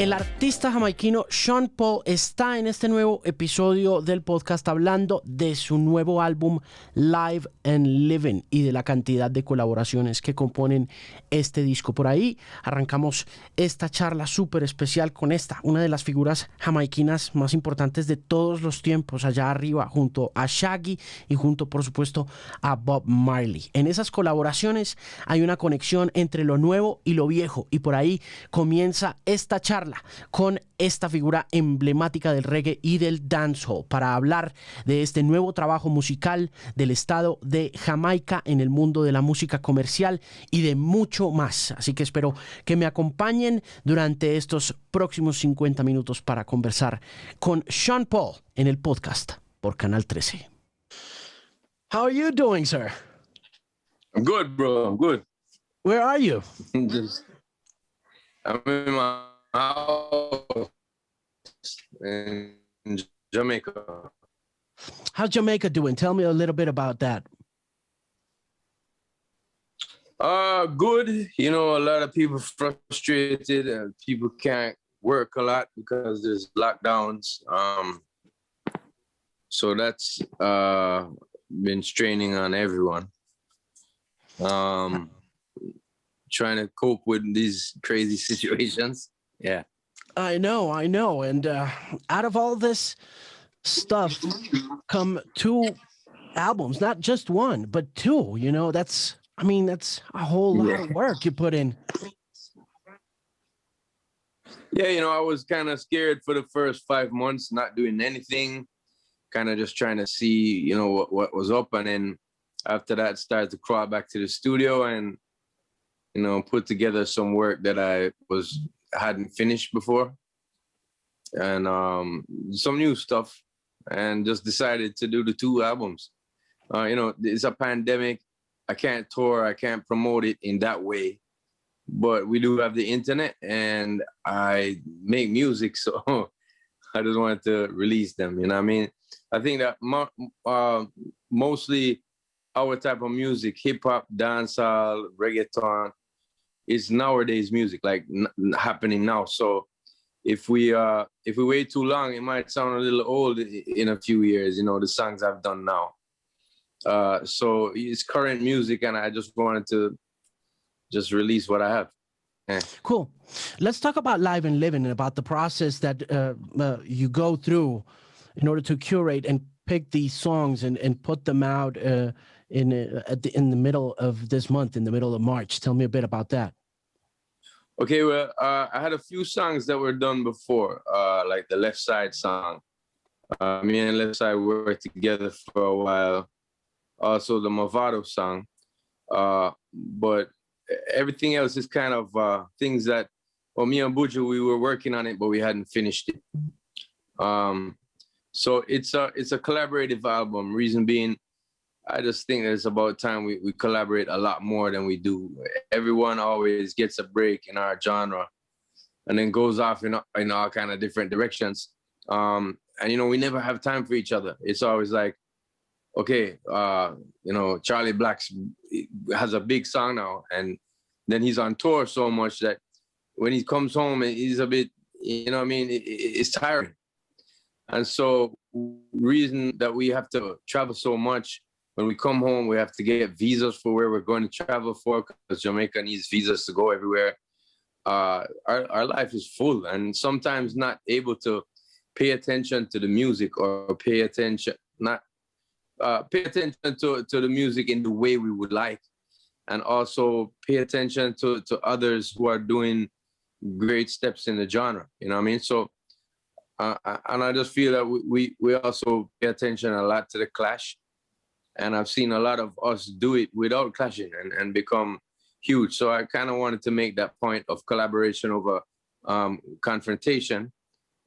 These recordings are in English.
El artista jamaiquino Sean Paul está en este nuevo episodio del podcast hablando de su nuevo álbum Live and Living y de la cantidad de colaboraciones que componen este disco. Por ahí arrancamos esta charla súper especial con una de las figuras jamaiquinas más importantes de todos los tiempos, allá arriba, junto a Shaggy y junto, por supuesto, a Bob Marley. En esas colaboraciones hay una conexión entre lo nuevo y lo viejo, y por ahí comienza esta charla con esta figura emblemática del reggae y del dancehall para hablar de este nuevo trabajo musical del estado de Jamaica en el mundo de la música comercial y de mucho más. Así que espero que me acompañen durante estos próximos 50 minutos para conversar con Sean Paul en el podcast por Canal 13. How are you doing, sir? I'm good, bro. I'm good. Where are you? I'm in my house in Jamaica. How's Jamaica doing? Tell me a little bit about that. Good. You know, a lot of people frustrated and people can't work a lot because there's lockdowns. So that's been straining on everyone. Trying to cope with these crazy situations. Yeah. I know. And out of all this stuff come two albums, not just one, but two. You know, that's a whole lot of work you put in. Yeah, you know, I was kind of scared for the first 5 months, not doing anything, kind of just trying to see, you know, what was up. And then after that, started to crawl back to the studio and, you know, put together some work that I hadn't finished before, and some new stuff, and just decided to do the two albums. You know, it's a pandemic. I can't tour. I can't promote it in that way, but we do have the internet, and I make music, so I just wanted to release them. You know what I mean? I think that mostly our type of music, hip hop, dancehall, reggaeton, is nowadays music, like happening now. So if we wait too long, it might sound a little old in a few years, you know, the songs I've done now. So it's current music, and I just wanted to just release what I have. Cool. Let's talk about Live and Living and about the process that you go through in order to curate and pick these songs and put them out in the middle of this month, in the middle of March. Tell me a bit about that. Okay, well, I had a few songs that were done before, like the Left Side song. Me and Left Side worked together for a while. Also the Movado song. But everything else is kind of things that, well, me and Buju, we were working on it, but we hadn't finished it. So it's a collaborative album. Reason being, I just think that it's about time we collaborate a lot more than we do. Everyone always gets a break in our genre and then goes off in all kind of different directions. And, you know, we never have time for each other. It's always like, okay, you know, Charlie Black's has a big song now, and then he's on tour so much that when he comes home, he's a bit, you know what I mean, it's tiring. And so reason that we have to travel so much, when we come home, we have to get visas for where we're going to travel for, because Jamaica needs visas to go everywhere. Our life is full, and sometimes not able to pay attention to the music, or pay attention to the music in the way we would like, and also pay attention to others who are doing great steps in the genre. You know what I mean? So, and I just feel that we also pay attention a lot to the clash. And I've seen a lot of us do it without clashing and become huge. So I kind of wanted to make that point of collaboration over confrontation,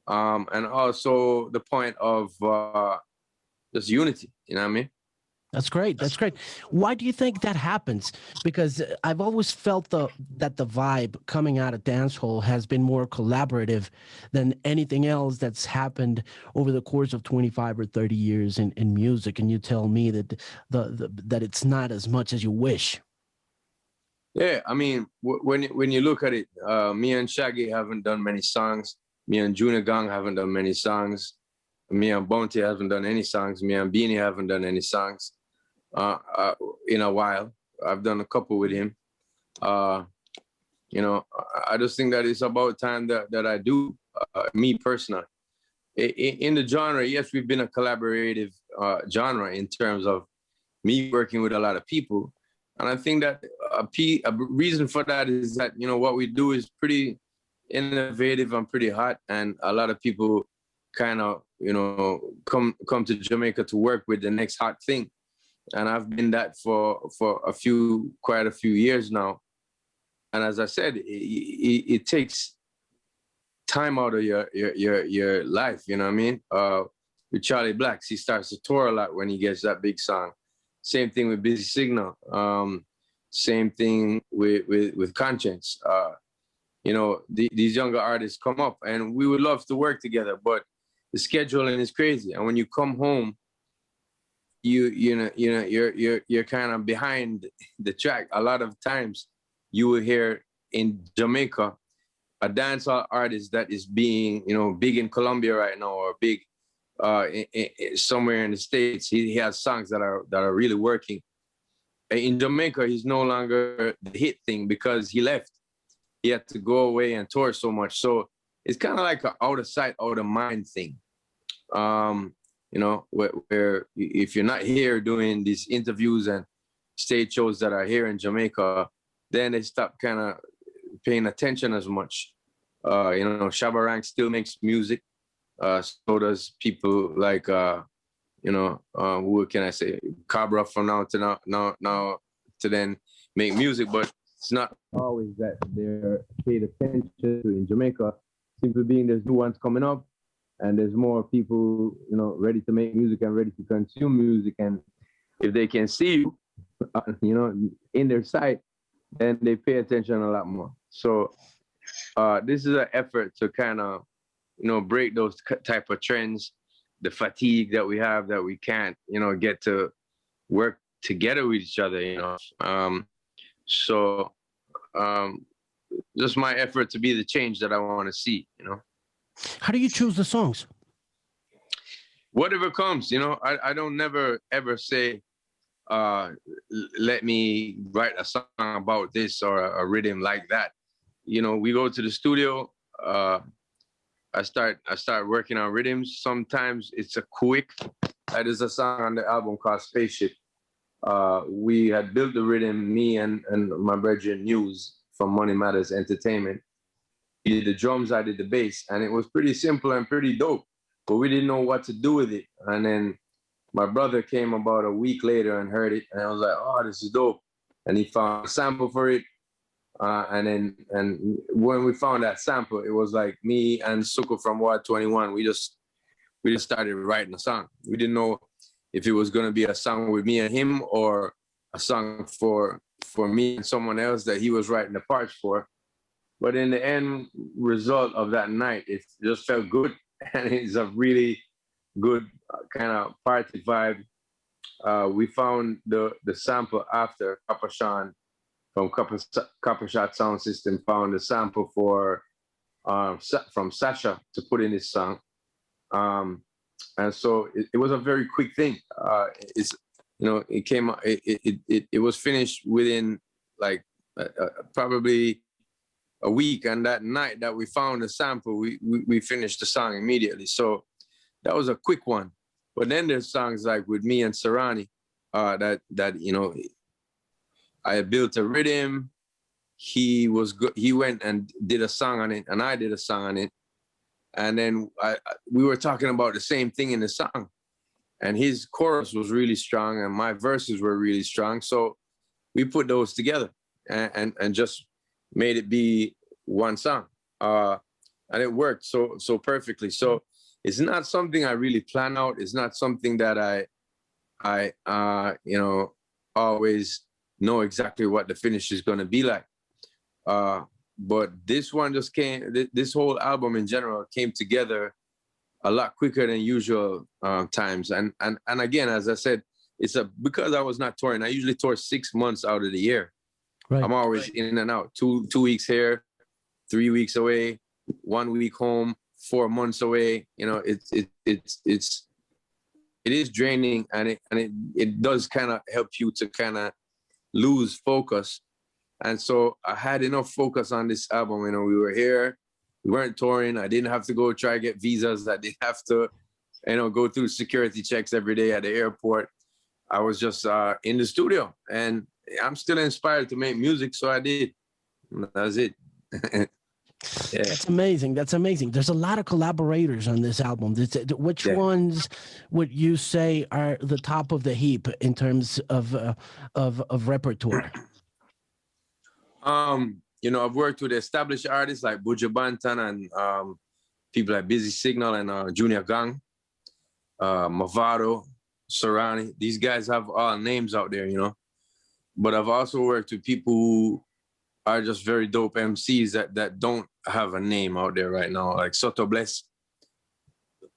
and also the point of just unity. You know what I mean? That's great. Why do you think that happens? Because I've always felt that the vibe coming out of dancehall has been more collaborative than anything else that's happened over the course of 25 or 30 years in music. And you tell me that that it's not as much as you wish. Yeah, I mean, when you look at it, me and Shaggy haven't done many songs. Me and Junior Gang haven't done many songs. Me and Bounty haven't done any songs. Me and Beanie haven't done any songs in a while. I've done a couple with him. You know, I just think that it's about time that I do, me personally. In the genre, yes, we've been a collaborative genre in terms of me working with a lot of people. And I think that a reason for that is that, you know, what we do is pretty innovative and pretty hot. And a lot of people kind of, you know, come to Jamaica to work with the next hot thing. And I've been that for quite a few years now. And as I said, it takes time out of your life, you know what I mean? With Charlie Blacks, he starts to tour a lot when he gets that big song. Same thing with Busy Signal. Same thing with Conscience. You know, these younger artists come up, and we would love to work together, but the scheduling is crazy. And when you come home, you're kind of behind the track. A lot of times, you will hear in Jamaica a dancehall artist that is being, you know, big in Colombia right now, or big somewhere in the States. He has songs that are really working. In Jamaica, he's no longer the hit thing because he left. He had to go away and tour so much. So it's kind of like an out of sight, out of mind thing. You know, where if you're not here doing these interviews and stage shows that are here in Jamaica, then they stop kind of paying attention as much. You know, Shabba Rank still makes music. So does people like, you know, who can I say? Cabra from now to then make music, but it's not always that they're paid attention to in Jamaica. Simply being there's new ones coming up, and there's more people, you know, ready to make music and ready to consume music. And if they can see you, you know, in their sight, then they pay attention a lot more. So this is an effort to kind of, you know, break those type of trends, the fatigue that we have, that we can't, you know, get to work together with each other, you know. Just my effort to be the change that I want to see, you know. How do you choose the songs? Whatever comes, you know. I don't never ever say, let me write a song about this or a rhythm like that. You know, we go to the studio. I start working on rhythms. Sometimes it's a quick. That is a song on the album called Spaceship. We had built the rhythm, me and my brethren News from Money Matters Entertainment. He did the drums, I did the bass, and it was pretty simple and pretty dope, but we didn't know what to do with it. And then my brother came about a week later and heard it, and I was like, oh, this is dope. And he found a sample for it. And when we found that sample, it was like me and Suko from Ward 21. We just started writing a song. We didn't know if it was going to be a song with me and him or a song for me and someone else that he was writing the parts for. But in the end result of that night, it just felt good. And it's a really good kind of party vibe. We found the sample after Papa Sean from Copper Shot Sound System found a sample for from Sasha to put in his song, and so it was a very quick thing. It's, you know, it came, it was finished within like probably a week, and that night that we found the sample, we finished the song immediately. So that was a quick one. But then there's songs like with me and Sarani that you know, I built a rhythm. He was good. He went and did a song on it, and I did a song on it. And then we were talking about the same thing in the song. And his chorus was really strong, and my verses were really strong. So we put those together and just made it be one song. And it worked so perfectly. So it's not something I really plan out. It's not something that I you know, always know exactly what the finish is going to be like. But this one just came, this whole album in general came together a lot quicker than usual times. And again, as I said, it's because I was not touring. I usually tour 6 months out of the year. Right. I'm always in and out. 2 weeks here, 3 weeks away, 1 week home, 4 months away. You know, it is draining, and it does kind of help you to kind of lose focus. And so I had enough focus on this album. You know, we were here, we weren't touring. I didn't have to go try to get visas. I didn't have to, you know, go through security checks every day at the airport. I was just in the studio, and I'm still inspired to make music, so I did. That's it. Yeah. That's amazing. That's amazing. There's a lot of collaborators on this album. Which ones would you say are the top of the heap in terms of repertoire? You know, I've worked with established artists like Buju Banton and people like Busy Signal and Junior Gang, Mavado, Serrani. These guys have all names out there, you know. But I've also worked with people who are just very dope MCs that don't have a name out there right now, like Soto Bless,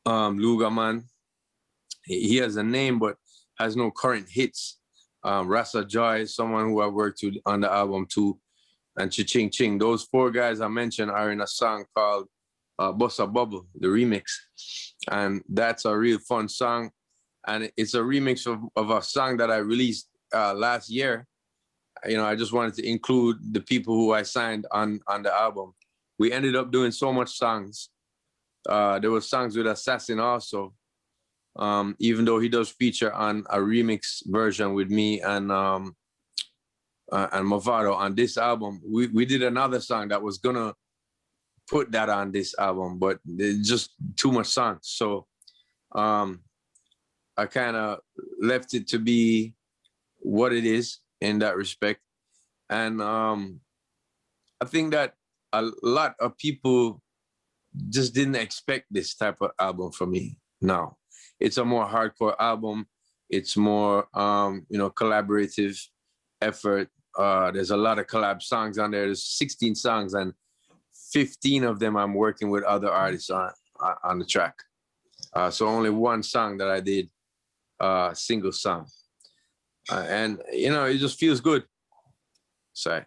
Lugaman. He has a name but has no current hits. Rasa Joy, someone who I worked with on the album too, and Chiching Ching. Those 4 guys I mentioned are in a song called Bossa Bubble, the remix. And that's a real fun song. And it's a remix of a song that I released last year. You know, I just wanted to include the people who I signed on the album. We ended up doing so much songs. There were songs with Assassin also, even though he does feature on a remix version with me and Mavado on this album. We did another song that was gonna put that on this album, but just too much songs. So I kind of left it to be what it is in that respect. And I think that a lot of people just didn't expect this type of album from me. No, it's a more hardcore album. It's more, you know, collaborative effort. There's a lot of collab songs on there. There's 16 songs, and 15 of them I'm working with other artists on the track. So only one song that I did, single song. And, you know, it just feels good. Sorry.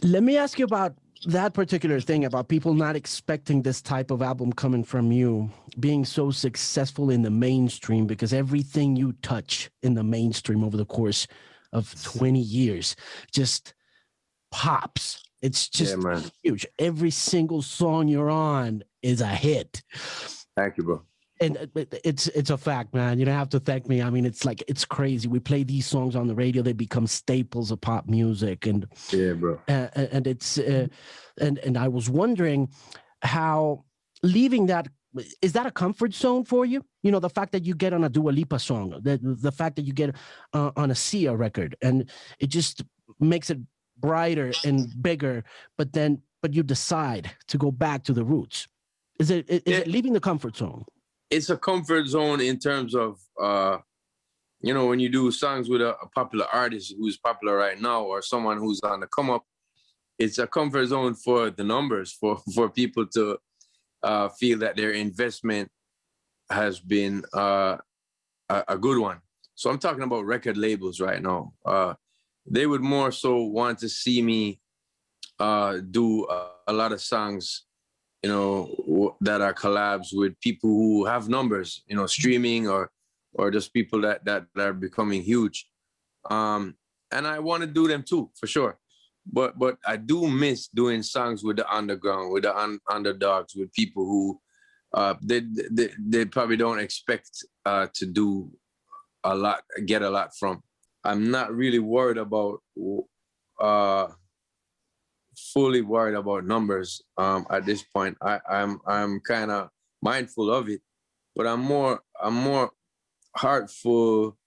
Let me ask you about that particular thing, about people not expecting this type of album coming from you, being so successful in the mainstream, because everything you touch in the mainstream over the course of 20 years just pops. It's just huge. Every single song you're on is a hit. Thank you, bro. And it's a fact, man. You don't have to thank me. I mean, it's like, it's crazy. We play these songs on the radio; they become staples of pop music. And yeah, bro. And it's and I was wondering how leaving that, is that a comfort zone for you? You know, the fact that you get on a Dua Lipa song, the fact that you get on a Sia record, and it just makes it brighter and bigger. But you decide to go back to the roots. Is it leaving the comfort zone? It's a comfort zone in terms of, you know, when you do songs with a popular artist who's popular right now, or someone who's on the come up, it's a comfort zone for the numbers, for people to feel that their investment has been a good one. So I'm talking about record labels right now. They would more so want to see me do a lot of songs, you know, that are collabs with people who have numbers, you know, streaming or just people that are becoming huge. And I want to do them too, for sure. But I do miss doing songs with the underground, with the underdogs, with people who they probably don't expect to do a lot, get a lot from. I'm not really worried about fully worried about numbers at this point. I'm kind of mindful of it, but I'm more heartful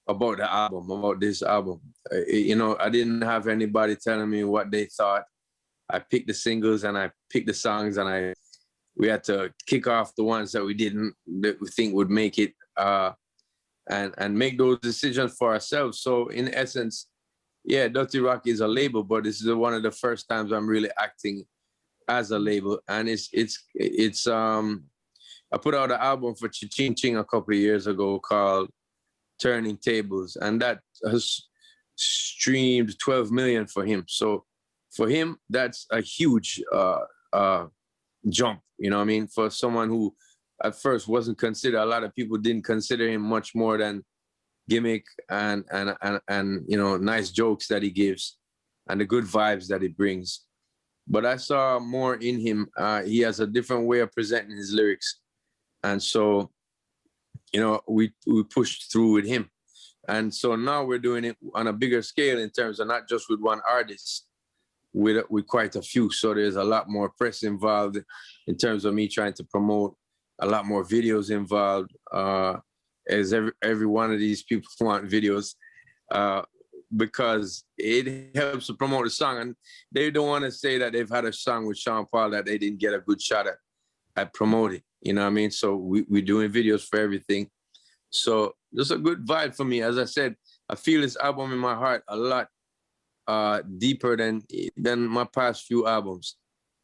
about the album, about this album. You know, I didn't have anybody telling me what they thought. I picked the singles and I picked the songs, and we had to kick off the ones that we think would make it, and make those decisions for ourselves. So in essence, yeah, Dirty Rock is a label, but this is one of the first times I'm really acting as a label. And it's I put out an album for Ching Ching a couple of years ago called Turning Tables, and that has streamed 12 million for him. So for him, that's a huge jump, you know what I mean? For someone who at first wasn't considered, a lot of people didn't consider him much more than gimmick and you know, nice jokes that he gives and the good vibes that he brings. But I saw more in him. He has a different way of presenting his lyrics. And so, you know, we pushed through with him. And so now we're doing it on a bigger scale in terms of not just with one artist, with quite a few. So there's a lot more press involved in terms of me trying to promote, a lot more videos involved, as every one of these people want videos, because it helps to promote the song. And they don't want to say that they've had a song with Sean Paul that they didn't get a good shot at promoting, you know what I mean? So we're doing videos for everything. So just a good vibe for me. As I said, I feel this album in my heart a lot deeper than my past few albums.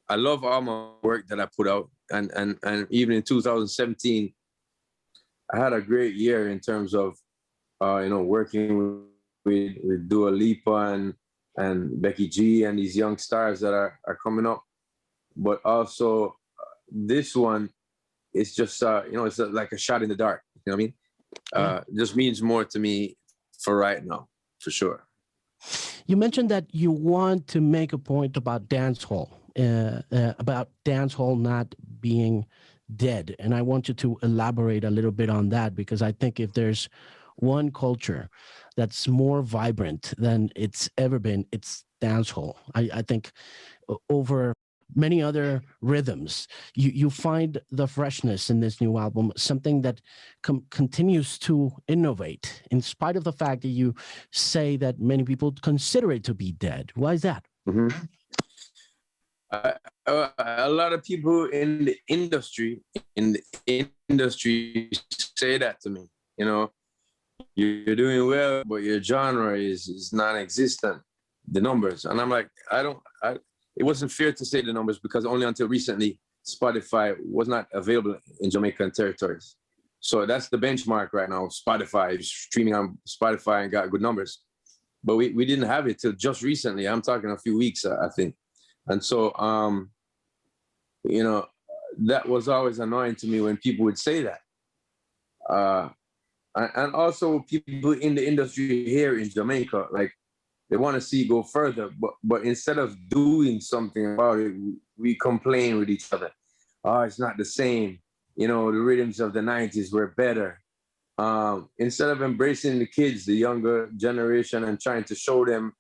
I love all my work that I put out. And even in 2017, I had a great year in terms of, you know, working with Dua Lipa and Becky G and these young stars that are coming up. But also this one is just, you know, it's like a shot in the dark. You know what I mean? Just means more to me for right now, for sure. You mentioned that you want to make a point about dancehall not being dead. And I want you to elaborate a little bit on that, because I think if there's one culture that's more vibrant than it's ever been, it's dancehall. I think over many other rhythms, you find the freshness in this new album, something that continues to innovate, in spite of the fact that you say that many people consider it to be dead. Why is that? Mm-hmm. A lot of people in the industry say that to me. You know, you're doing well, but your genre is non-existent. The numbers, and I'm like, it wasn't fair to say the numbers, because only until recently Spotify was not available in Jamaican territories. So that's the benchmark right now. Spotify, streaming on Spotify and got good numbers. But we didn't have it till just recently. I'm talking a few weeks, I think. And so, you know, that was always annoying to me when people would say that. And also people in the industry here in Jamaica, like, they want to see it go further, but instead of doing something about it, we complain with each other. Oh, it's not the same. You know, the rhythms of the 90s were better. Instead of embracing the kids, the younger generation, and trying to show them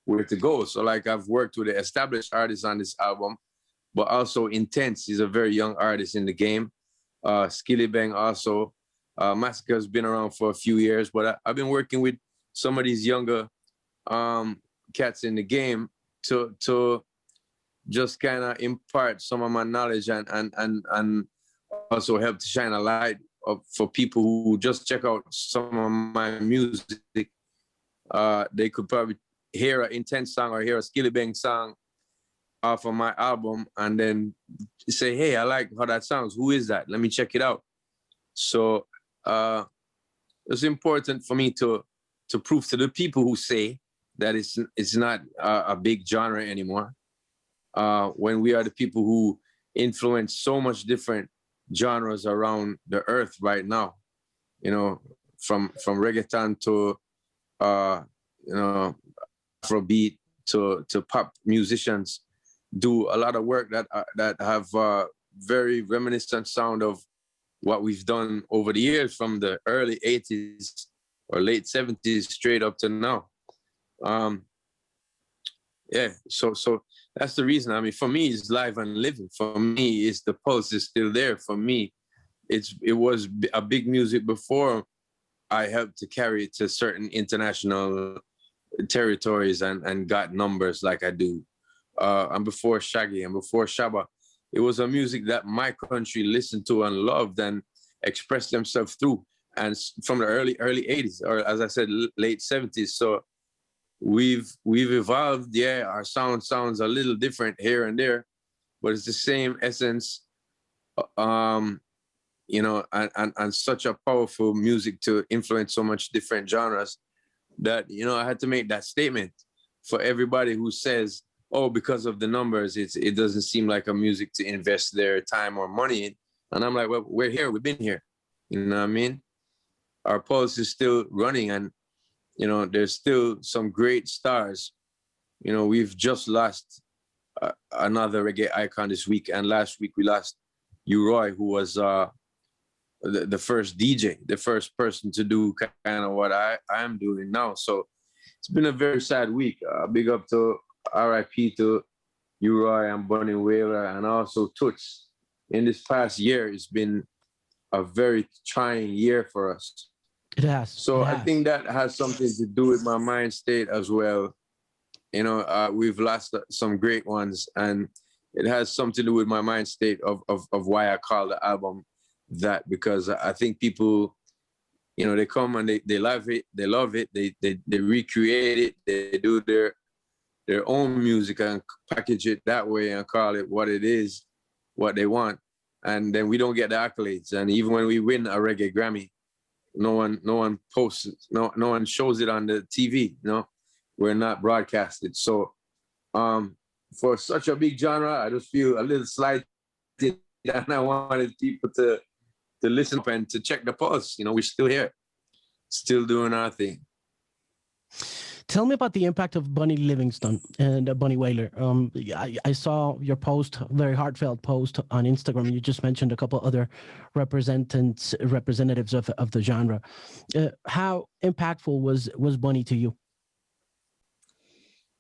where to go. So like, I've worked with the established artists on this album, but also Intense. He's a very young artist in the game. Skilly Bang also. Massacre's been around for a few years, but I've been working with some of these younger cats in the game to just kind of impart some of my knowledge and also help to shine a light for people who just check out some of my music. They could probably hear an Intense song or hear a Skilly Bang song off of my album and then say, hey, I like how that sounds. Who is that? Let me check it out. So it's important for me to prove to the people who say that it's not a big genre anymore, when we are the people who influence so much different genres around the earth right now, you know, from reggaeton to you know, Afrobeat to pop musicians do a lot of work that have very reminiscent sound of what we've done over the years, from the early 80s or late 70s straight up to now. Yeah, so that's the reason. I mean, for me, it's live and living. For me, it's the pulse is still there. For me, it was a big music before I helped to carry it to certain international territories and got numbers like I do. And before Shaggy and before Shabba, it was a music that my country listened to and loved and expressed themselves through. And from the early 80s, or as I said, late 70s. So we've evolved. Yeah, our sounds a little different here and there, but it's the same essence. You know, and such a powerful music to influence so much different genres. that, you know, I had to make that statement for everybody who says, oh, because of the numbers, it doesn't seem like a music to invest their time or money in. And I'm like, well, we're here, we've been here. You know what I mean? Our pulse is still running, and, you know, there's still some great stars. You know, we've just lost another reggae icon this week, and last week we lost Roy, who was the first DJ, the first person to do kind of what I am doing now. So it's been a very sad week. Big up to RIP to Roy and Bunny Wailer, and also Toots. In this past year, it's been a very trying year for us. It has. So I think that has something to do with my mind state as well. You know, we've lost some great ones, and it has something to do with my mind state of why I call the album that, because I think people, you know, they come and they love it, they recreate it, they do their own music and package it that way and call it what it is, what they want. And then we don't get the accolades. And even when we win a reggae Grammy, no one posts it, no one shows it on the TV, you know, we're not broadcasted. So for such a big genre, I just feel a little slighted, and I wanted people to listen up and to check the pulse. You know, we're still here, still doing our thing. Tell me about the impact of Bunny Livingston and Bunny Wailer. I saw your post, very heartfelt post on Instagram. You just mentioned a couple other representatives of the genre. How impactful was Bunny to you?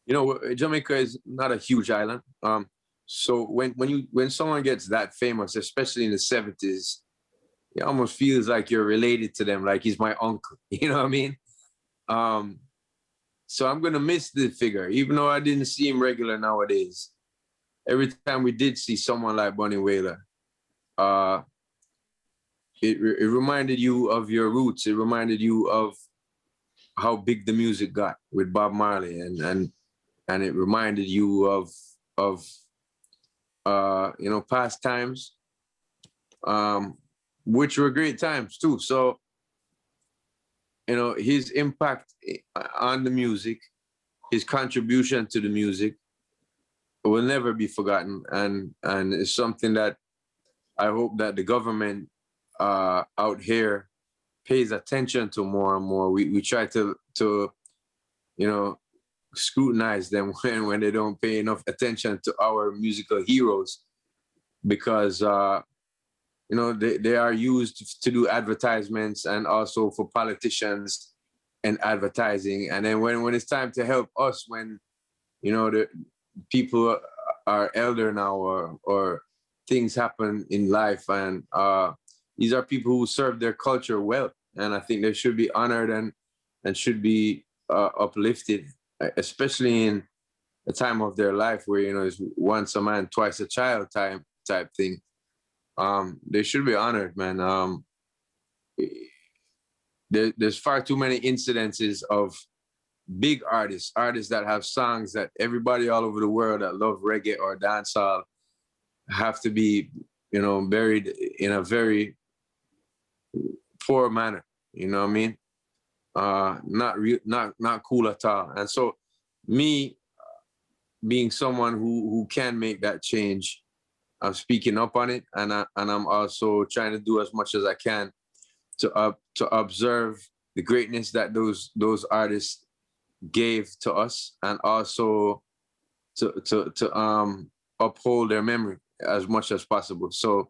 You know, Jamaica is not a huge island. So when someone gets that famous, especially in the 70s, it almost feels like you're related to them, like he's my uncle. You know what I mean? So I'm gonna miss the figure, even though I didn't see him regular nowadays. Every time we did see someone like Bunny Wailer, it reminded you of your roots. It reminded you of how big the music got with Bob Marley, and it reminded you of you know, past times, which were great times too. So, you know, his impact on the music, his contribution to the music will never be forgotten. And it's something that I hope that the government out here pays attention to more and more. We try to you know, scrutinize them when they don't pay enough attention to our musical heroes, because you know, they are used to do advertisements and also for politicians and advertising. And then when it's time to help us, when, you know, the people are elder now, or things happen in life, and these are people who serve their culture well, and I think they should be honored and should be uplifted, especially in a time of their life where, you know, it's once a man, twice a child type thing. They should be honored, man. There's far too many incidences of big artists that have songs that everybody all over the world that love reggae or dancehall have to be, you know, buried in a very poor manner. You know what I mean? Not cool at all. And so, me being someone who can make that change, I'm speaking up on it, and I'm also trying to do as much as I can to observe the greatness that those artists gave to us, and also to uphold their memory as much as possible. So,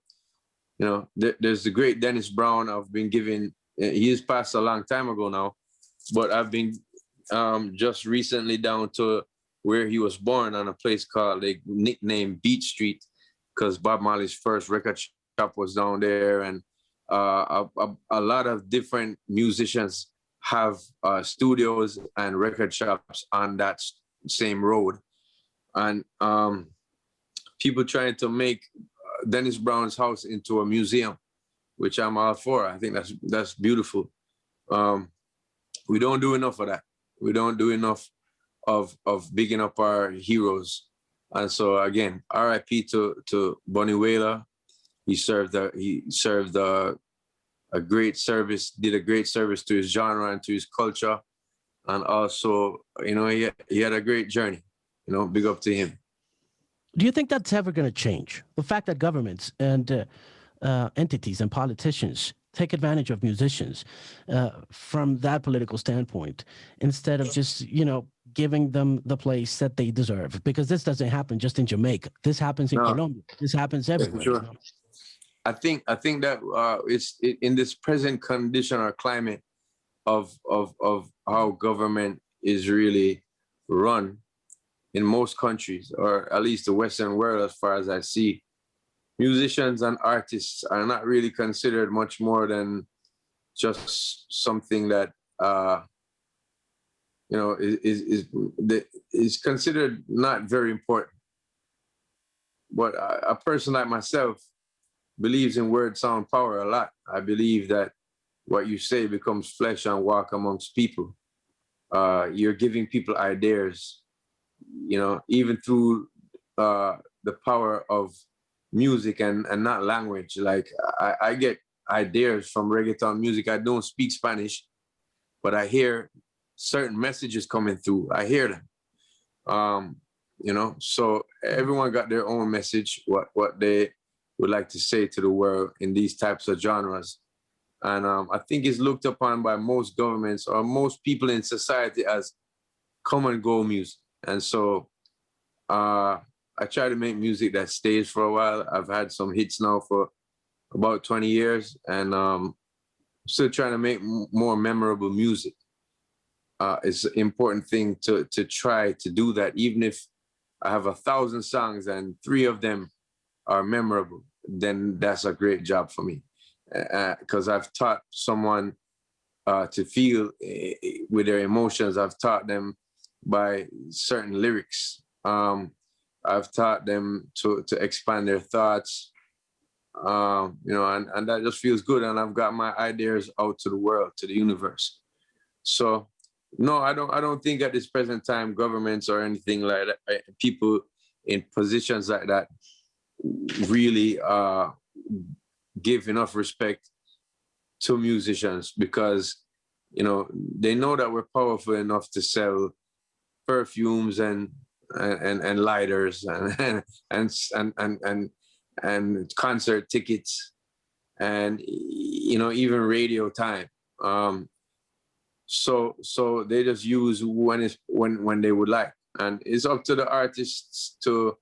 you know, there's the great Dennis Brown. I've been given. He has passed a long time ago now, but I've been just recently down to where he was born, on a place called, they nicknamed Beat Street, because Bob Marley's first record shop was down there, and a lot of different musicians have studios and record shops on that same road, and people trying to make Dennis Brown's house into a museum, which I'm all for. I think that's beautiful. We don't do enough of that. We don't do enough of bigging up our heroes. And so again, RIP to Bunny Wailer. He served a great service, did a great service to his genre and to his culture. And also, he had a great journey. Big up to him. Do you think that's ever going to change? The fact that governments and entities and politicians take advantage of musicians from that political standpoint instead of just, giving them the place that they deserve? Because this doesn't happen just in Jamaica. This happens in Colombia. This happens everywhere. Sure. I think that it's in this present condition or climate of how government is really run in most countries, or at least the Western world, as far as I see, musicians and artists are not really considered much more than just something that is considered not very important. But a person like myself believes in word sound power a lot. I believe that what you say becomes flesh and walk amongst people. You're giving people ideas, even through the power of music and not language. Like I get ideas from reggaeton music. I don't speak Spanish, but I hear certain messages coming through. I hear them. So everyone got their own message, what they would like to say to the world in these types of genres. And I think it's looked upon by most governments or most people in society as come and go music. And so I try to make music that stays for a while. I've had some hits now for about 20 years, and still trying to make more memorable music. It's an important thing to try to do that, even if I have 1,000 songs and 3 of them are memorable, then that's a great job for me. Because I've taught someone to feel with their emotions. I've taught them by certain lyrics. I've taught them to expand their thoughts, and that just feels good. And I've got my ideas out to the world, to the universe. So, no, I don't think at this present time governments or anything like that, people in positions like that really give enough respect to musicians, because they know that we're powerful enough to sell perfumes and lighters and concert tickets and even radio time. So they just use when they would like, and it's up to the artists to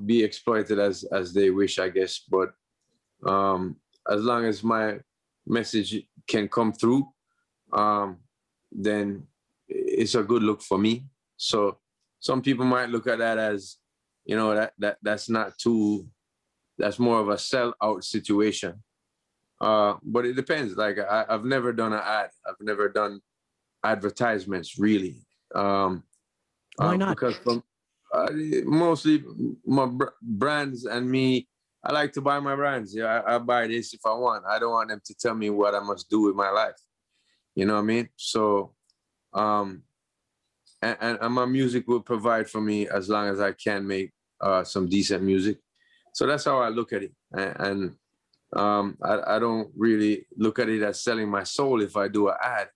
be exploited as they wish, I guess. But as long as my message can come through, then it's a good look for me. So some people might look at that as, that's not too, that's more of a sell-out situation. But it depends. Like I've never done an ad. I've never done advertisements, really. Why not? Because mostly my brands and me, I like to buy my brands. Yeah, I buy this if I want. I don't want them to tell me what I must do with my life. You know what I mean? So, and my music will provide for me as long as I can make some decent music. So that's how I look at it. And I don't really look at it as selling my soul if I do an ad.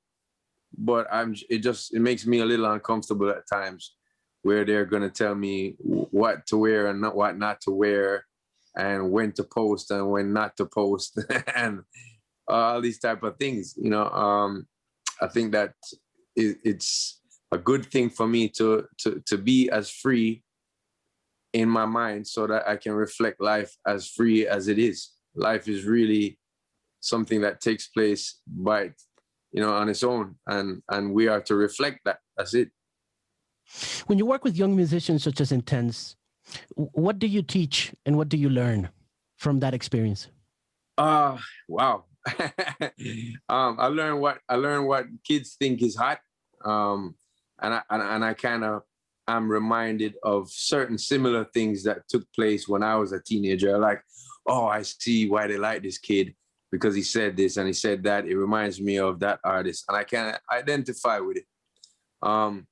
But it makes me a little uncomfortable at times, where they're going to tell me what to wear and what not to wear, and when to post and when not to post, and all these type of things. I think that it's a good thing for me to be as free in my mind, so that I can reflect life as free as it is. Life is really something that takes place by, on its own, and we are to reflect that. That's it. When you work with young musicians such as Intense, what do you teach and what do you learn from that experience? Wow. I learned what kids think is hot, and I kind of am reminded of certain similar things that took place when I was a teenager. Like, oh, I see why they like this kid, because he said this and he said that. It reminds me of that artist, and I can identify with it. And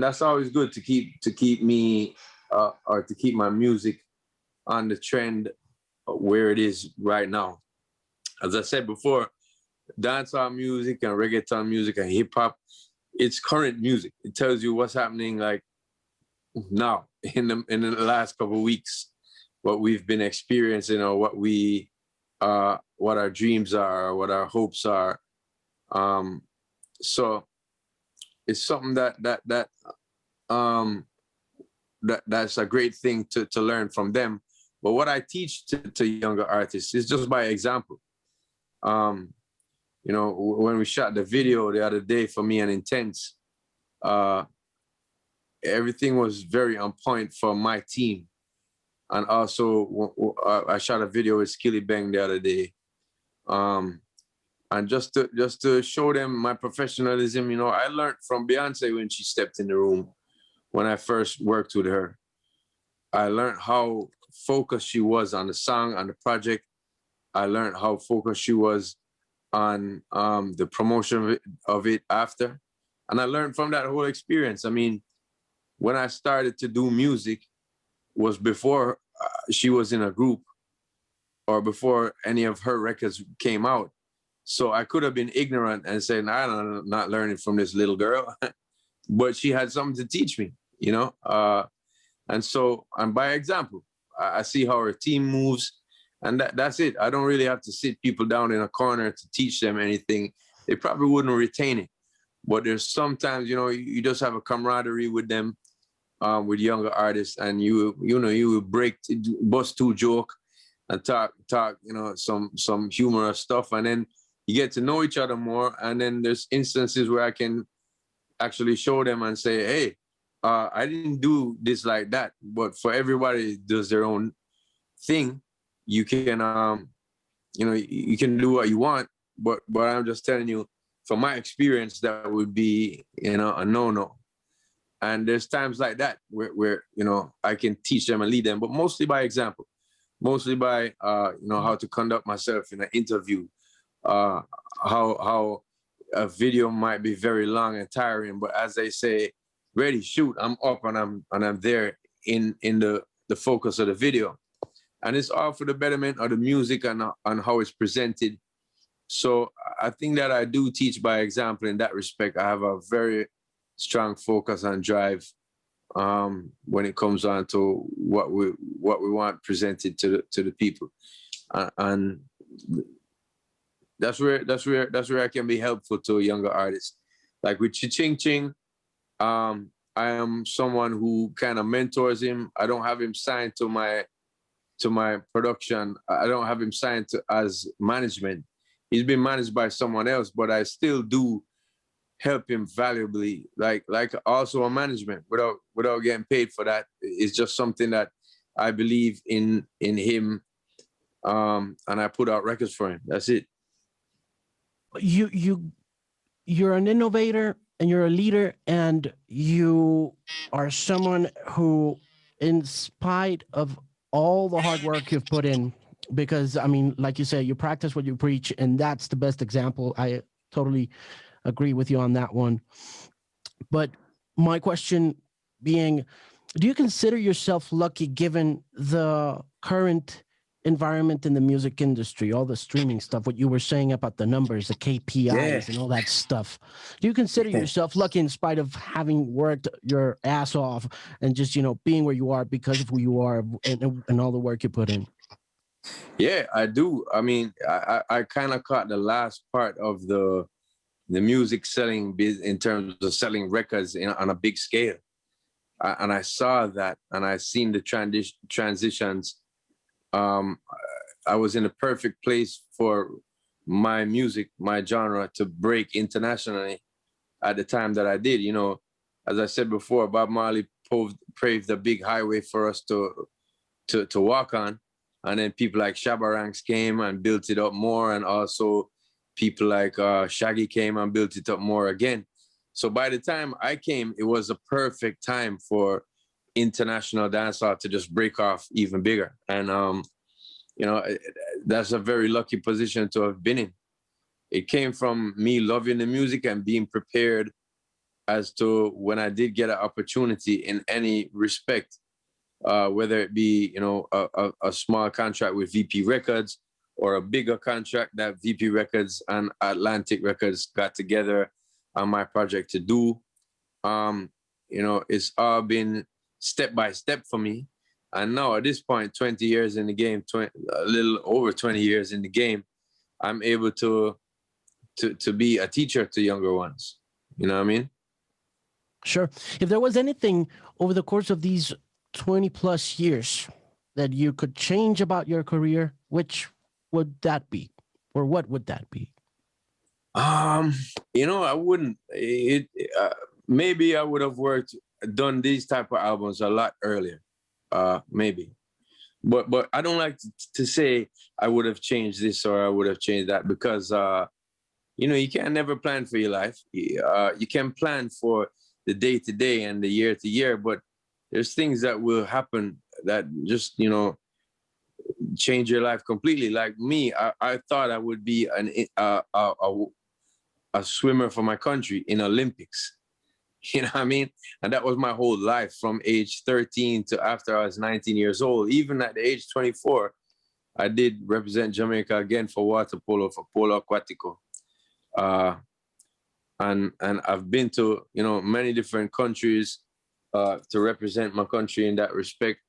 that's always good to keep me or to keep my music on the trend where it is right now. As I said before, dancehall music and reggaeton music and hip hop, it's current music. It tells you what's happening like now in the last couple of weeks, what we've been experiencing or what our dreams are, what our hopes are. So it's something that's a great thing to learn from them. But what I teach to younger artists is just by example. You know, when we shot the video the other day for me and Intense, everything was very on point for my team. And also, I shot a video with Skilly Bang the other day. And just to show them my professionalism, you know, I learned from Beyonce when she stepped in the room when I first worked with her. I learned how focused she was on the song, on the project. I learned how focused she was on the promotion of it after. And I learned from that whole experience. I mean, when I started to do music was before she was in a group or before any of her records came out. So I could have been ignorant and said, I'm not learning from this little girl. But she had something to teach me, you know? And by example, I see how her team moves. And that's it. I don't really have to sit people down in a corner to teach them anything. They probably wouldn't retain it. But there's sometimes, you know, you just have a camaraderie with them, with younger artists, and you bust two joke and talk, you know, some humorous stuff, and then you get to know each other more. And then there's instances where I can actually show them and say, hey, I didn't do this like that, but for everybody does their own thing. You can, you know, you can do what you want, but I'm just telling you, from my experience, that would be, you know, a no-no. And there's times like that where you know, I can teach them and lead them, but mostly by example, mostly by, you know, how to conduct myself in an interview, how a video might be very long and tiring, but as they say, ready, shoot, I'm up and I'm there in the focus of the video. And it's all for the betterment of the music and how it's presented. So I think that I do teach by example in that respect. I have a very strong focus and drive when it comes on to what we want presented to the people, and that's where I can be helpful to a younger artist. Like with Ching Ching, I am someone who kind of mentors him. I don't have him signed to my production. I don't have him signed as management. He's been managed by someone else, but I still do help him valuably, like also a management without getting paid for that. It's just something that I believe in him, and I put out records for him. That's it. You're an innovator and you're a leader, and you are someone who, in spite of all the hard work you've put in, because I mean, like you say, you practice what you preach, and that's the best example. I totally agree with you on that one. But my question being, do you consider yourself lucky given the current environment in the music industry, all the streaming stuff, what you were saying about the numbers, the KPIs and all that stuff? Do you consider yourself lucky in spite of having worked your ass off and just, you know, being where you are because of who you are and all the work you put in? Yeah, I do. I mean, I kind of caught the last part of the music selling in terms of selling records on a big scale. And I saw that, and I seen the transitions. I was in a perfect place for my music, my genre, to break internationally at the time that I did. You know, as I said before, Bob Marley paved the big highway for us to walk on. And then people like Shabba Ranks came and built it up more. And also people like Shaggy came and built it up more again. So by the time I came, it was a perfect time for international dancehall to just break off even bigger. And, you know, that's a very lucky position to have been in. It came from me loving the music and being prepared as to when I did get an opportunity in any respect, whether it be, you know, a small contract with VP Records or a bigger contract that VP Records and Atlantic Records got together on my project to do. It's all been step by step for me. And now at this point, 20 years in the game, a little over 20 years in the game, I'm able to be a teacher to younger ones. You know what I mean? Sure. If there was anything over the course of these 20 plus years that you could change about your career, which would that be? Or what would that be? I wouldn't. Maybe I would have done these type of albums a lot earlier. Maybe. But I don't like to say I would have changed this or I would have changed that, because, you can never plan for your life. You can plan for the day to day and the year to year, but there's things that will happen that just, change your life completely. Like me, I thought I would be a swimmer for my country in Olympics. You know what I mean? And that was my whole life from age 13 to after I was 19 years old. Even at the age 24, I did represent Jamaica again for water polo, for polo aquatico. And I've been to, many different countries to represent my country in that respect.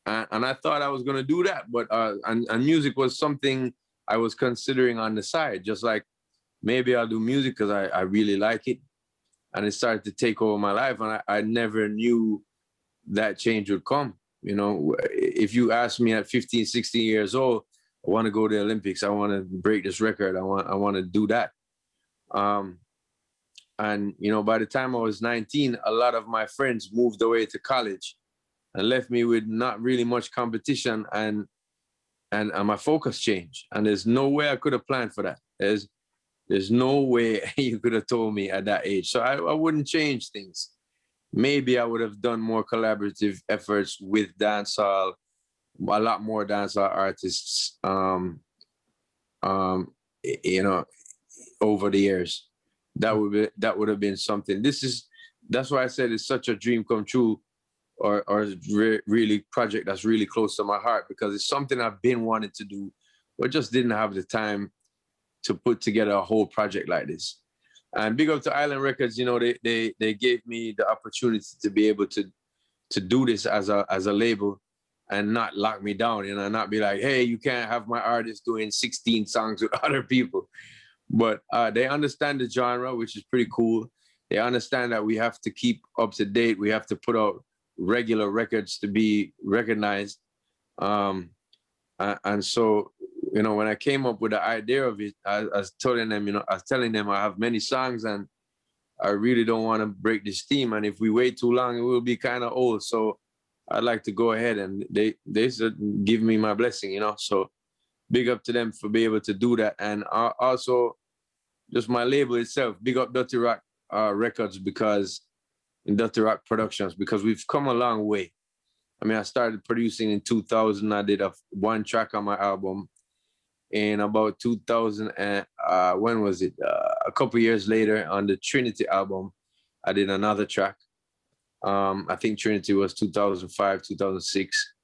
And I thought I was going to do that, but and music was something I was considering on the side, just like maybe I'll do music because I really like it. And it started to take over my life, and I never knew that change would come. If you asked me at 15, 16 years old, I want to go to the Olympics, I want to break this record, I want to do that. And by the time I was 19, a lot of my friends moved away to college and left me with not really much competition, and my focus changed. And there's no way I could have planned for that. There's no way you could have told me at that age. So I wouldn't change things. Maybe I would have done more collaborative efforts with dancehall, a lot more dancehall artists, over the years. That would have been something. That's why I said it's such a dream come true, or really project that's really close to my heart, because it's something I've been wanting to do, but just didn't have the time to put together a whole project like this. And big up to Island Records, they gave me the opportunity to be able to do this as a label and not lock me down, not be like, hey, you can't have my artist doing 16 songs with other people. But they understand the genre, which is pretty cool. They understand that we have to keep up to date. We have to put out regular records to be recognized. And so, when I came up with the idea of it, I was telling them I have many songs and I really don't want to break this theme. And if we wait too long, it will be kind of old. So I'd like to go ahead, and they said, give me my blessing, So big up to them for being able to do that. And also just my label itself, big up Dirty Rock Records, Dirty Rock Productions, because we've come a long way. I mean, I started producing in 2000. I did one track on my album. In about 2000, when was it? A couple years later, on the Trinity album, I did another track. I think Trinity was 2005, 2006.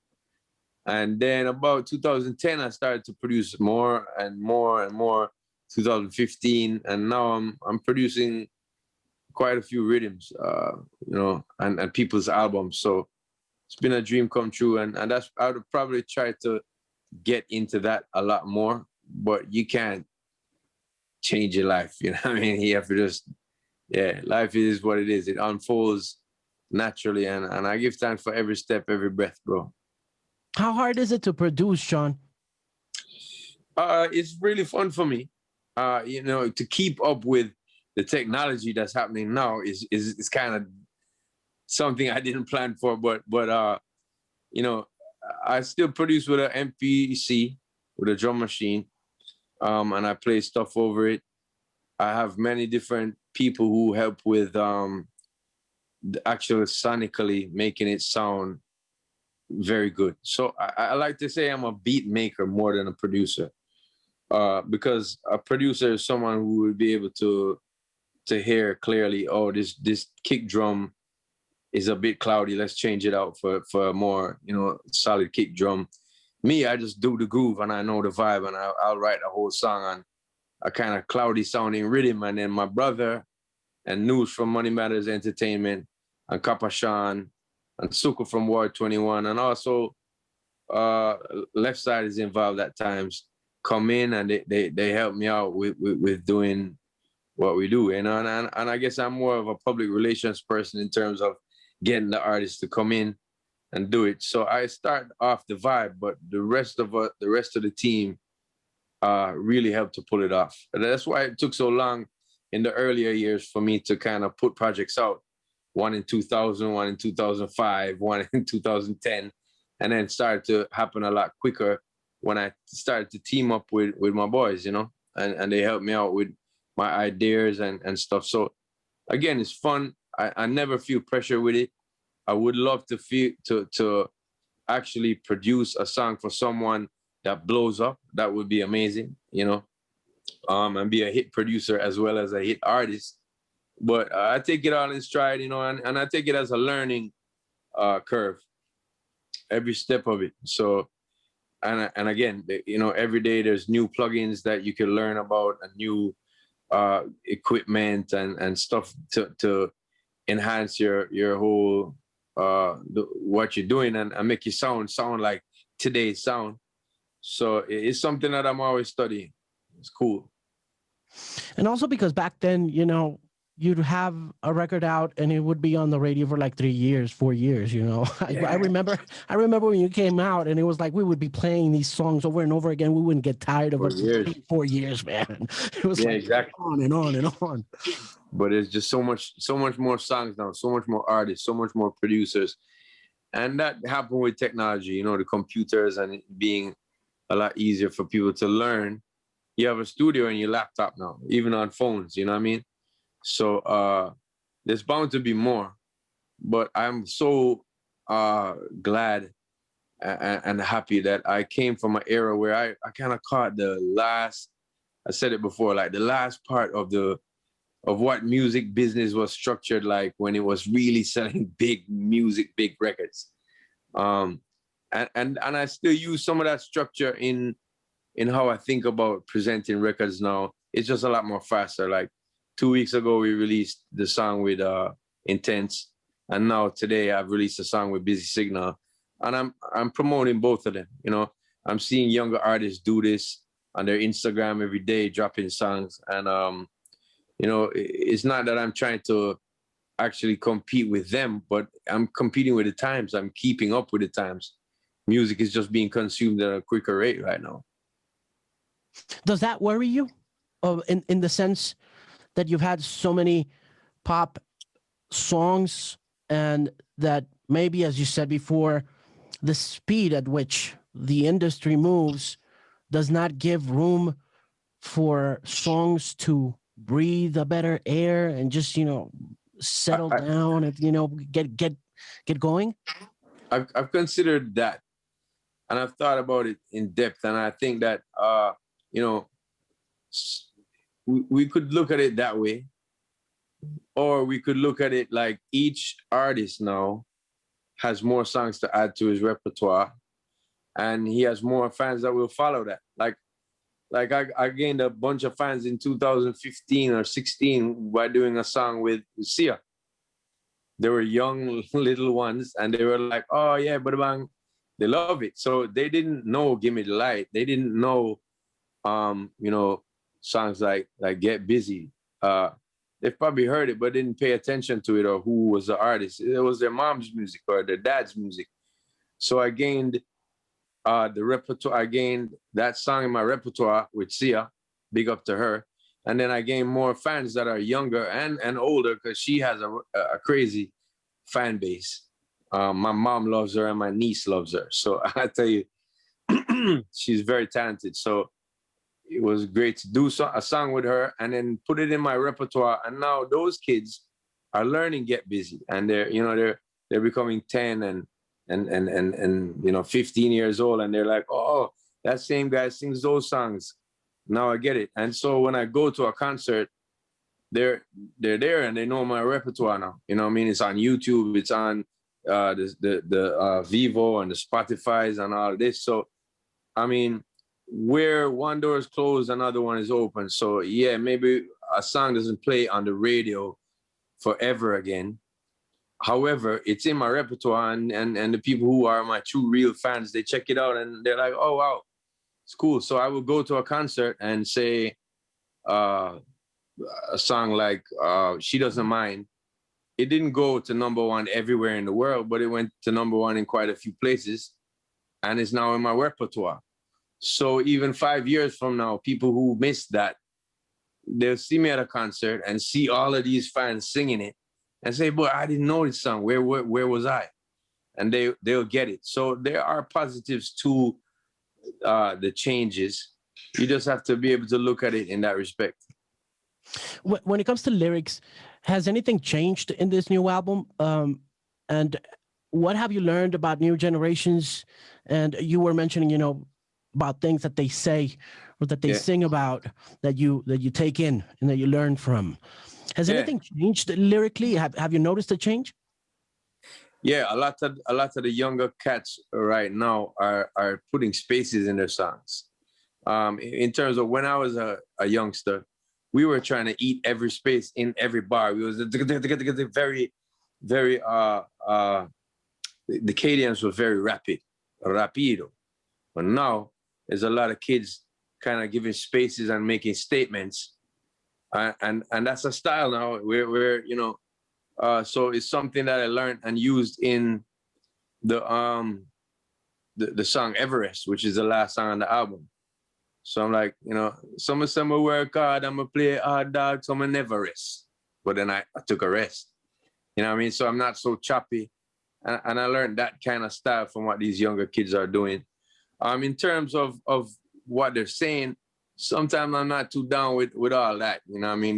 And then about 2010, I started to produce more and more and more. 2015, and now I'm producing quite a few rhythms, and people's albums. So it's been a dream come true, and that's, I would probably try to get into that a lot more, but you can't change your life. You know what I mean? You have to just, life is what it is. It unfolds naturally, and I give thanks for every step, every breath, bro. How hard is it to produce, Sean? It's really fun for me. To keep up with the technology that's happening now is kind of something I didn't plan for, but I still produce with an MPC, with a drum machine, and I play stuff over it. I have many different people who help with the actual sonically making it sound very good. So I like to say I'm a beat maker more than a producer. Because a producer is someone who would be able to hear clearly, oh, this kick drum is a bit cloudy, let's change it out for a more solid kick drum. me, I just do the groove and I know the vibe, and I'll write a whole song on a kind of cloudy sounding rhythm. And then my brother and News from Money Matters Entertainment, and Kappa Sean, and Suku from Ward 21, and also Left Side is involved at times, come in and they help me out with doing what we do, you know. And I guess I'm more of a public relations person in terms of getting the artists to come in and do it. So I start off the vibe, but the rest of the team really helped to pull it off. And that's why it took so long in the earlier years for me to kind of put projects out. One in 2000, one in 2005, one in 2010, and then started to happen a lot quicker when I started to team up with my boys, you know, and they helped me out with my ideas and stuff. So again, it's fun. I never feel pressure with it. I would love to actually produce a song for someone that blows up. That would be amazing, you know, and be a hit producer as well as a hit artist. But I take it all in stride, you know, and I take it as a learning curve, every step of it. So, and again, you know, every day there's new plugins that you can learn about, and new equipment and stuff to enhance your whole what you're doing and make you sound like today's sound. So it's something that I'm always studying. It's cool. And also because back then, you know, you'd have a record out and it would be on the radio for like 3 years, 4 years, you know. Yeah. I remember when you came out and it was like we would be playing these songs over and over again. We wouldn't get tired of it. 4 years, man. It was like exactly on and on and on. But it's just so much more songs now, so much more artists, so much more producers. And that happened with technology, you know, the computers and it being a lot easier for people to learn. You have a studio in your laptop now, even on phones, you know what I mean? So there's bound to be more, but I'm so glad and happy that I came from an era where I kind of caught the last, I said it before, like the last part of what music business was structured like when it was really selling big music, big records. And I still use some of that structure in how I think about presenting records now. It's just a lot more faster. Like 2 weeks ago, we released the song with Intense, and now today I've released a song with Busy Signal, and I'm promoting both of them. You know, I'm seeing younger artists do this on their Instagram every day, dropping songs, and you know, it's not that I'm trying to actually compete with them, but I'm competing with the times. I'm keeping up with the times. Music is just being consumed at a quicker rate right now. Does that worry you, in the sense that you've had so many pop songs and that maybe, as you said before, the speed at which the industry moves does not give room for songs to breathe a better air and just, you know, settle down and, you know, get going? I've considered that, and I've thought about it in depth, and I think that you know, we could look at it that way, or we could look at it like each artist now has more songs to add to his repertoire, and he has more fans that will follow that. Like I gained a bunch of fans in 2015 or 16 by doing a song with Sia. They were young little ones, and they were like, "Oh yeah, but bang," they love it. So they didn't know "Give Me the Light." They didn't know, you know, songs like "Get Busy." They've probably heard it, but didn't pay attention to it or who was the artist. It was their mom's music or their dad's music. So I gained the repertoire. I gained that song in my repertoire with Sia. Big up to her. And then I gained more fans that are younger and older, because she has a crazy fan base. My mom loves her and my niece loves her. So I tell you, she's very talented. So it was great to do a song with her and then put it in my repertoire. And now those kids are learning Get Busy, and they're becoming 10 and you know, 15 years old, and they're like, "Oh, that same guy sings those songs. Now I get it." And so when I go to a concert, they're there and they know my repertoire now. You know what I mean? It's on YouTube, it's on the Vivo and the Spotify's and all this. So I mean, where one door is closed, another one is open. So yeah, maybe a song doesn't play on the radio forever again. However, it's in my repertoire, and the people who are my true real fans, they check it out and they're like, oh wow, it's cool. So I will go to a concert and say a song like She Doesn't Mind. It didn't go to #1 everywhere in the world, but it went to #1 in quite a few places, and it's now in my repertoire. So even 5 years from now, people who missed that, they'll see me at a concert and see all of these fans singing it and say, boy, I didn't know this song. Where was I? And they'll get it. So there are positives to the changes. You just have to be able to look at it in that respect. When it comes to lyrics, has anything changed in this new album? And what have you learned about new generations? And you were mentioning, about things that they say or that they sing about that you take in and that you learn from. Has anything changed lyrically? Have you noticed a change? Yeah, a lot of the younger cats right now are putting spaces in their songs. In terms of when I was a youngster, we were trying to eat every space in every bar. We was very, very the cadence was very rapido. But now there's a lot of kids kind of giving spaces and making statements, and that's a style now. Where so it's something that I learned and used in the song Everest, which is the last song on the album. So I'm like, some of them work hard, I'm gonna play hard dog, some never rest. But then I took a rest. You know what I mean? So I'm not so choppy. And I learned that kind of style from what these younger kids are doing. In terms of what they're saying, sometimes I'm not too down with all that. You know what I mean?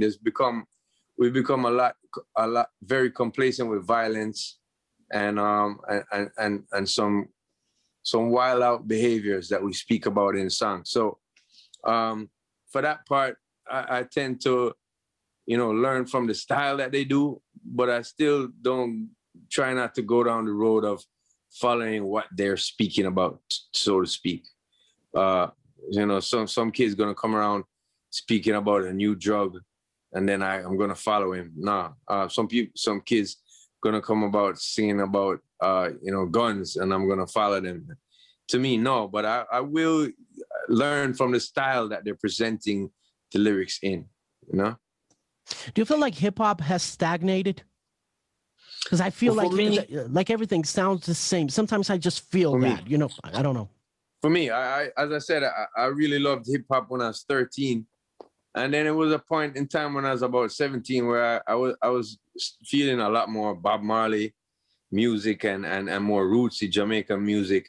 We've become a lot very complacent with violence and some wild out behaviors that we speak about in songs. So for that part, I tend to, learn from the style that they do, but I still don't try not to go down the road of following what they're speaking about, so to speak. Some kid's gonna come around speaking about a new drug, and then I'm gonna follow him. Nah, some kids gonna come about singing about guns, and I'm gonna follow them. To me, no, but I will learn from the style that they're presenting the lyrics in. Do you feel like hip hop has stagnated? Because I feel like everything sounds the same. Sometimes I just feel that, I don't know. For me, I as I said, I really loved hip hop when I was 13. And then it was a point in time when I was about 17 where I was feeling a lot more Bob Marley music and more rootsy Jamaican music.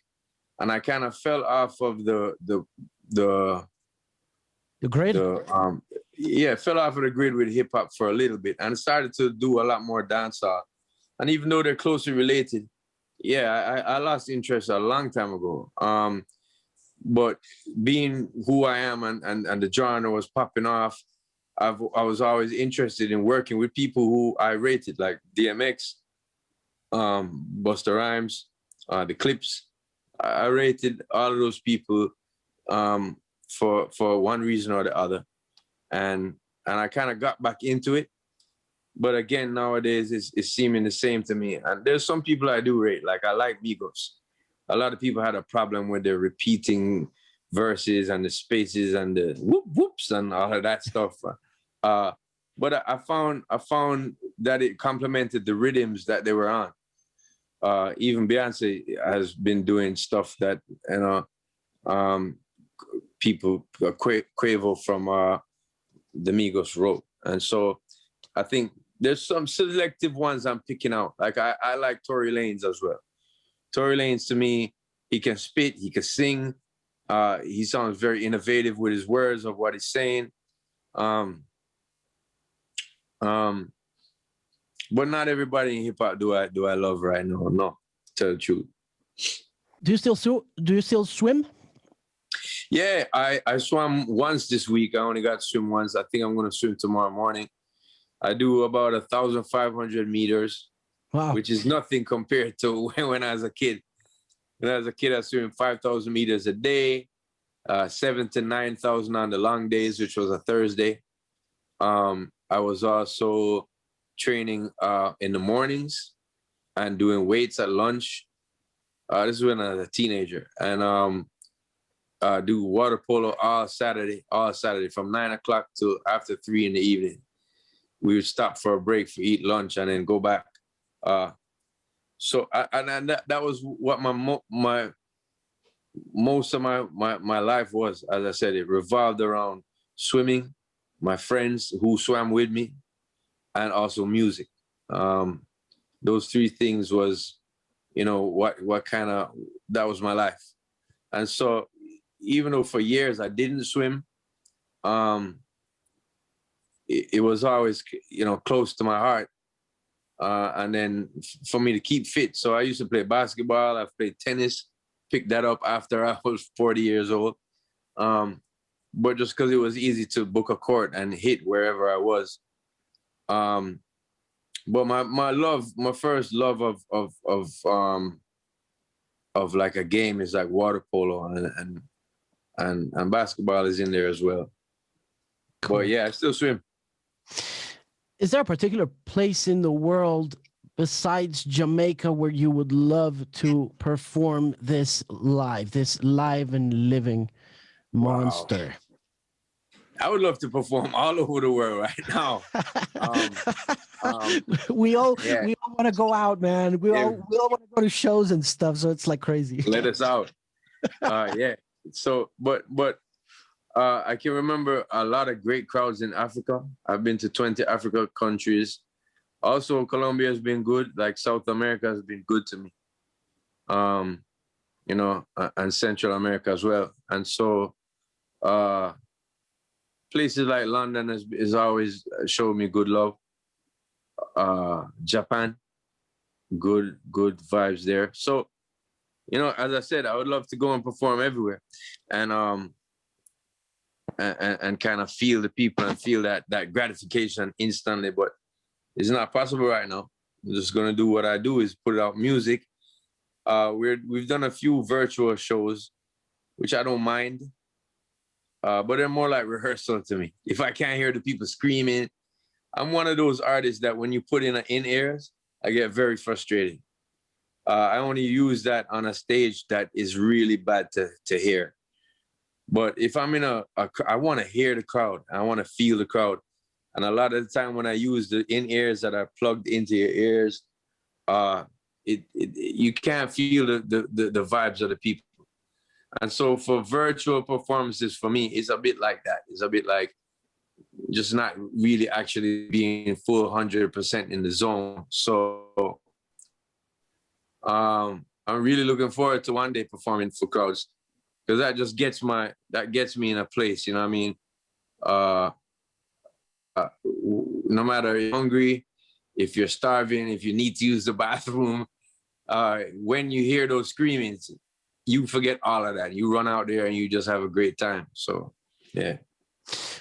And I kind of fell off of the grid? Fell off of the grid with hip hop for a little bit and started to do a lot more dancehall. And even though they're closely related, I lost interest a long time ago. But being who I am and the genre was popping off, I was always interested in working with people who I rated, like DMX, Busta Rhymes, the Clips. I rated all of those people for one reason or the other. And I kind of got back into it. But again, nowadays, it's seeming the same to me. And there's some people I do rate, like I like Migos. A lot of people had a problem with the repeating verses and the spaces and the whoops and all of that stuff. But I found that it complemented the rhythms that they were on. Even Beyonce has been doing stuff that, people, Quavo from the Migos wrote. And so I think there's some selective ones I'm picking out. Like I like Tory Lanez as well. Tory Lanez, to me, he can spit, he can sing. He sounds very innovative with his words of what he's saying. But not everybody in hip hop do I love right now. No, to tell the truth. Do you still swim? Yeah, I swam once this week. I only got to swim once. I think I'm going to swim tomorrow morning. I do about 1,500 meters, wow, which is nothing compared to when I was a kid. When I was a kid, I swam 5,000 meters a day. 7,000 to 9,000 on the long days, which was a Thursday. I was also training in the mornings and doing weights at lunch. This is when I was a teenager. And do water polo all Saturday from 9 o'clock till after 3 in the evening. We would stop for a break for eat lunch and then go back. So that was what most of my life was. As I said, it revolved around swimming, my friends who swam with me, and also music. Those three things was, what kind of, that was my life. And so even though for years I didn't swim, it was always, close to my heart. And then for me to keep fit. So I used to play basketball. I played tennis, picked that up after I was 40 years old. But just because it was easy to book a court and hit wherever I was. But my first love of like a game is like water polo, and basketball is in there as well. Cool. But yeah, I still swim. Is there a particular place in the world besides Jamaica where you would love to perform this live and living monster? Wow. I would love to perform all over the world right now. We all want to go out, man. We all want to go to shows and stuff. So it's like crazy. Let us out. Yeah. So, but I can remember a lot of great crowds in Africa. I've been to 20 Africa countries. Also, Colombia has been good. Like South America has been good to me. And Central America as well. And so, places like London is always showed me good love. Japan, good vibes there. So, as I said, I would love to go and perform everywhere, and kind of feel the people and feel that gratification instantly. But it's not possible right now. I'm just gonna do what I do, is put out music. We've done a few virtual shows, which I don't mind. But they're more like rehearsal to me. If I can't hear the people screaming, I'm one of those artists that when you put in ears, I get very frustrated. I only use that on a stage that is really bad to hear. But if I'm in I want to hear the crowd. I want to feel the crowd. And a lot of the time when I use the in-ears that are plugged into your ears, you can't feel the vibes of the people. And so for virtual performances, for me, it's a bit like that. It's a bit like just not really actually being full 100% in the zone. So I'm really looking forward to one day performing for crowds, because that just gets me in a place, you know what I mean? No matter if you're hungry, if you're starving, if you need to use the bathroom, when you hear those screamings, you forget all of that. You run out there and you just have a great time. So, yeah.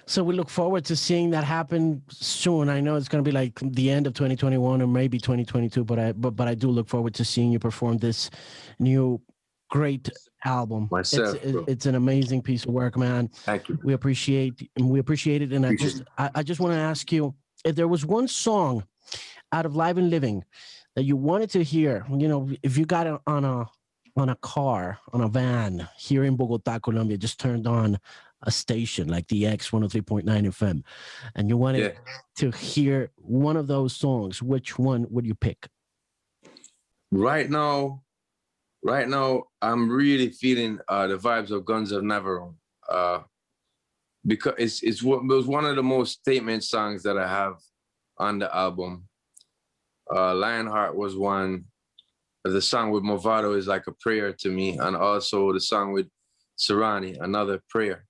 So we look forward to seeing that happen soon. I know it's going to be like the end of 2021 or maybe 2022, but I do look forward to seeing you perform this new great album. Myself, it's an amazing piece of work, man. Thank you. We appreciate it. And I just want to ask you, if there was one song out of Live and Living that you wanted to hear, if you got it on a car, on a van here in Bogota, Colombia, just turned on a station like the X 103.9 FM, and you wanted to hear one of those songs, which one would you pick? Right now, I'm really feeling the vibes of Guns of Navarone, because it was one of the most statement songs that I have on the album. Lionheart was one. The song with Movado is like a prayer to me, and also the song with Serrani, another prayer.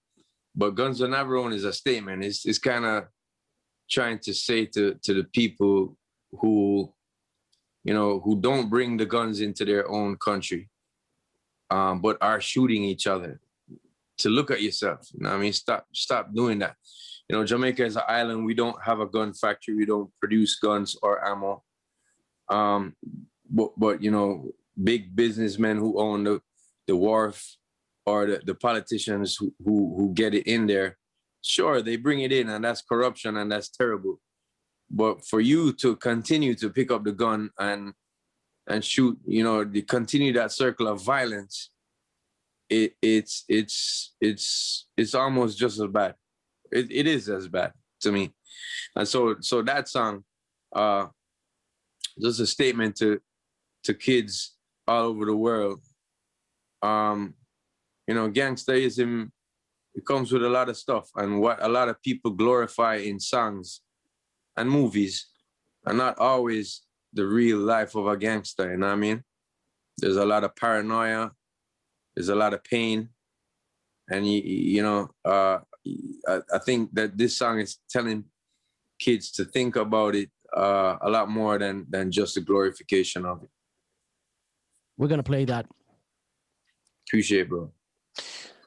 But Guns of Navarone is a statement. It's kind of trying to say to the people who don't bring the guns into their own country, but are shooting each other, to look at yourself. You know what I mean? Stop doing that. Jamaica is an island. We don't have a gun factory. We don't produce guns or ammo. But big businessmen who own the wharf, or the politicians who get it in there. Sure, they bring it in, and that's corruption, and that's terrible. But for you to continue to pick up the gun and shoot, continue that circle of violence, it's almost just as bad. It is as bad to me. And so that song, just a statement to kids all over the world. Gangsterism, it comes with a lot of stuff, and what a lot of people glorify in songs and movies are not always the real life of a gangster, you know what I mean? There's a lot of paranoia, there's a lot of pain, and I think that this song is telling kids to think about it a lot more than just the glorification of it. We're gonna play that. Appreciate it, bro.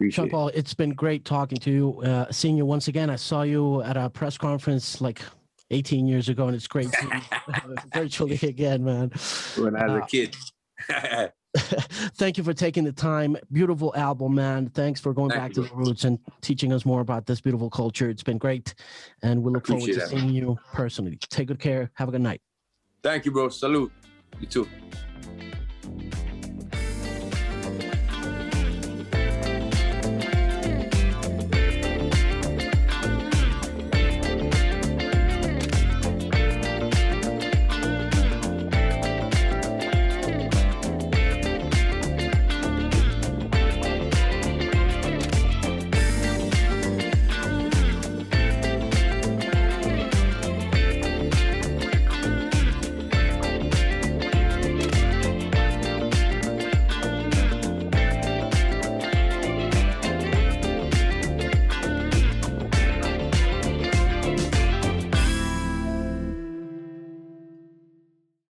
Sean Paul, it's been great talking to you, seeing you once again. I saw you at a press conference like 18 years ago, and it's great seeing you virtually again, man. When I was a kid. Thank you for taking the time. Beautiful album, man. Thanks for going back to the roots and teaching us more about this beautiful culture. It's been great, and we look forward to seeing you personally. Take good care. Have a good night. Thank you, bro. Salute. You too.